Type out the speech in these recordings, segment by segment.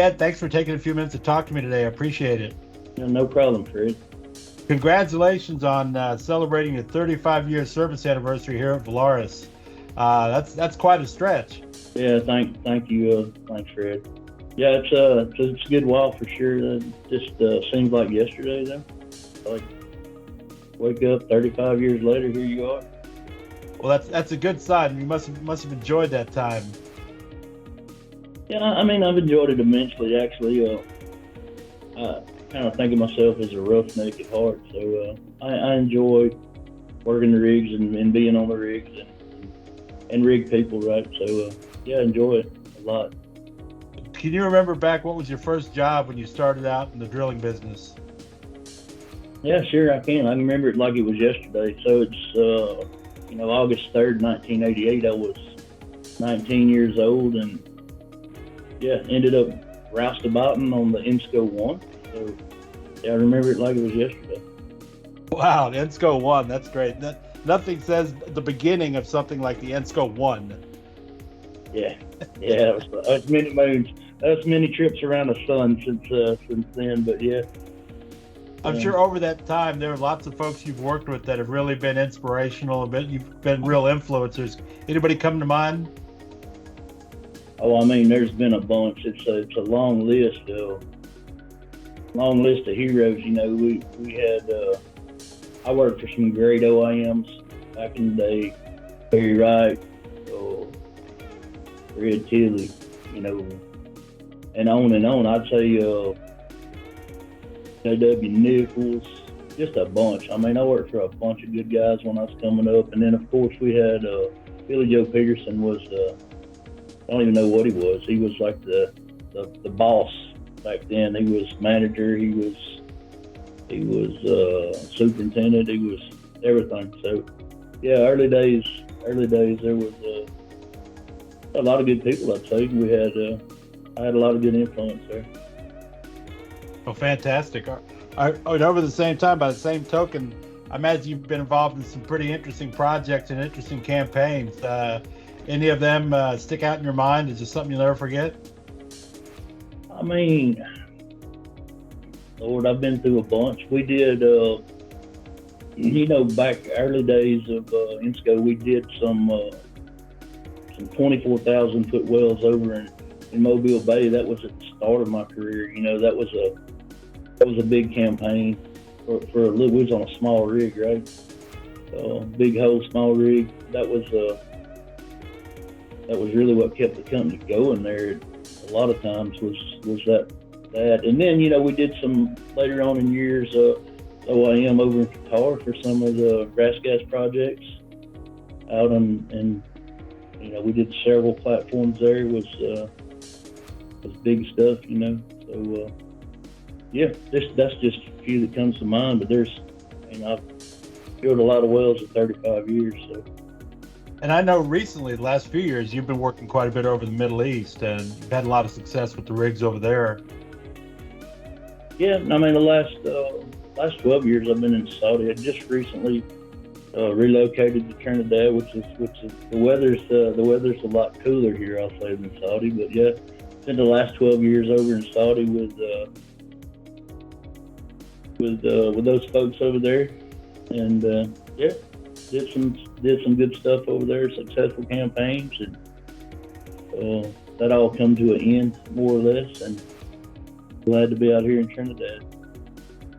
Ed, thanks for taking a few minutes to talk to me today. I appreciate it. Yeah, no problem, Fred. Congratulations on celebrating your 35-year service anniversary here at Valaris. That's quite a stretch. Yeah, thank you. Thanks, Fred. Yeah, it's a good while for sure. Just seems like yesterday though. Like wake up 35 years later, here you are. Well, that's a good sign. You must have enjoyed that time. Yeah, I mean I've enjoyed it immensely. Actually, I kind of think of myself as a roughneck at heart, so I enjoy working the rigs and being on the rigs and rig people, right? So yeah, I enjoy it a lot. Can you remember back what was your first job when you started out in the drilling business? Yeah, sure, I can. I can remember it like it was yesterday. So it's August 3rd, 1988. I was 19 years old, and yeah, ended up roustaboutting on the Ensco one. So yeah, I remember it like it was yesterday. Wow, the Ensco 1, that's great. Nothing says the beginning of something like the Ensco 1. Yeah, yeah, that's many moons. That's many trips around the sun since then. But yeah, I'm sure over that time there are lots of folks you've worked with that have really been inspirational. You've been real influencers. Anybody come to mind? oh, I mean, there's been a bunch. It's a long list of heroes. You know, we had. I worked for some great OIMs back in the day. Barry Wright, Red Tilly, you know, and on and on. I'd say J.W. Nichols, just a bunch. I mean, I worked for a bunch of good guys when I was coming up, and then of course we had Billy Joe Peterson was. I don't even know what he was. He was like the boss back then. He was manager. He was superintendent. He was everything. So yeah, early days. There was a lot of good people. I'd say I had a lot of good influence there. Oh, fantastic. And over the same time, by the same token, I imagine you've been involved in some pretty interesting projects and interesting campaigns. Any of them stick out in your mind? Is just something you'll never forget? I mean, Lord, I've been through a bunch. We did, back early days of Ensco, we did some 24,000 foot wells over in Mobile Bay. That was at the start of my career. You know, that was a big campaign for a little. We was on a small rig, right? Big hole, small rig. That was really what kept the company going there. A lot of times was that. And then, you know, we did some later on in years, OIM over in Qatar for some of the grass gas projects out and you know, we did several platforms there. It was big stuff, you know. So, yeah, that's just a few that comes to mind, but I've drilled a lot of wells in 35 years, so. And I know recently, the last few years, you've been working quite a bit over the Middle East, and you've had a lot of success with the rigs over there. Yeah, I mean, the last 12 years I've been in Saudi. I just recently relocated to Trinidad, which is the weather's a lot cooler here, I'll say, than Saudi. But yeah, spent the last 12 years over in Saudi with those folks over there, and yeah, did some good stuff over there, successful campaigns, and that all come to an end more or less, and glad to be out here in Trinidad.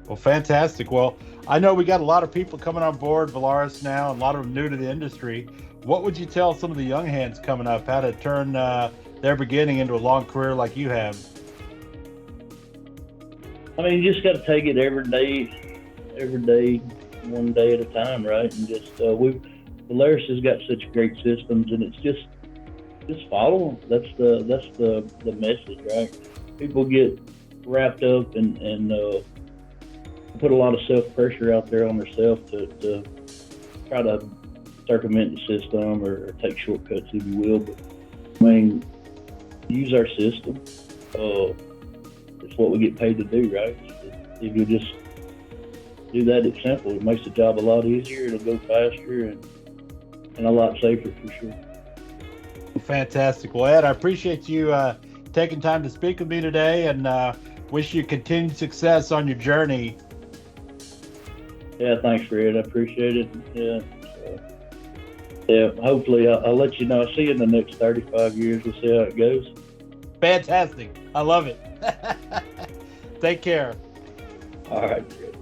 Well, fantastic. Well, I know we got a lot of people coming on board Valaris now, and a lot of them new to the industry. What would you tell some of the young hands coming up how to turn their beginning into a long career like you have? I mean, you just got to take it every day, one day at a time, right? And just Valaris has got such great systems, and it's just follow. That's the message, right? People get wrapped up and put a lot of self pressure out there on themselves to try to circumvent the system or take shortcuts, if you will. But I mean, use our system. It's what we get paid to do, right? If you just do that, it's simple. It makes the job a lot easier. It'll go faster and a lot safer for sure. Fantastic. Well, Ed, I appreciate you taking time to speak with me today, and wish you continued success on your journey. Yeah, thanks, Fred. I appreciate it. Yeah. Yeah, hopefully I'll let you know. I'll see you in the next 35 years. We'll see how it goes. Fantastic. I love it. Take care. All right, Fred.